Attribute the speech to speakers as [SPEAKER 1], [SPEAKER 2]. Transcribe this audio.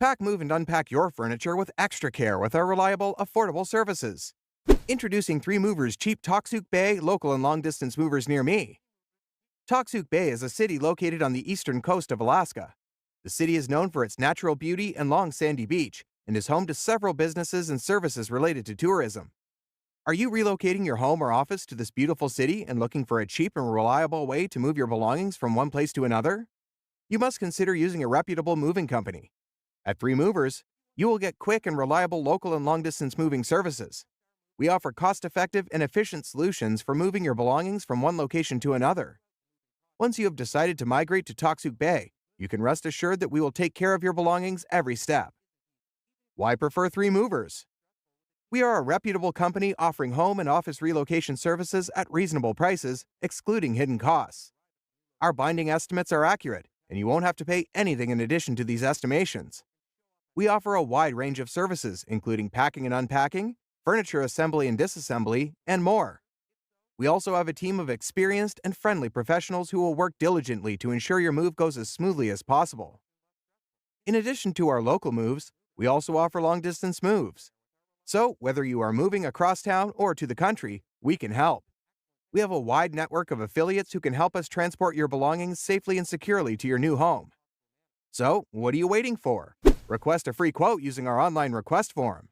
[SPEAKER 1] Pack, move, and unpack your furniture with extra care with our reliable, affordable services. Introducing 3 Movers cheap Toksook Bay local and long-distance movers near me. Toksook Bay is a city located on the eastern coast of Alaska. The city is known for its natural beauty and long sandy beach and is home to several businesses and services related to tourism. Are you relocating your home or office to this beautiful city and looking for a cheap and reliable way to move your belongings from one place to another? You must consider using a reputable moving company. At 3 Movers, you will get quick and reliable local and long-distance moving services. We offer cost-effective and efficient solutions for moving your belongings from one location to another. Once you have decided to migrate to Toksook Bay, you can rest assured that we will take care of your belongings every step. Why prefer 3 Movers? We are a reputable company offering home and office relocation services at reasonable prices, excluding hidden costs. Our binding estimates are accurate, and you won't have to pay anything in addition to these estimations. We offer a wide range of services, including packing and unpacking, furniture assembly and disassembly, and more. We also have a team of experienced and friendly professionals who will work diligently to ensure your move goes as smoothly as possible. In addition to our local moves, we also offer long-distance moves. So, whether you are moving across town or to the country, we can help. We have a wide network of affiliates who can help us transport your belongings safely and securely to your new home. So, what are you waiting for? Request a free quote using our online request form.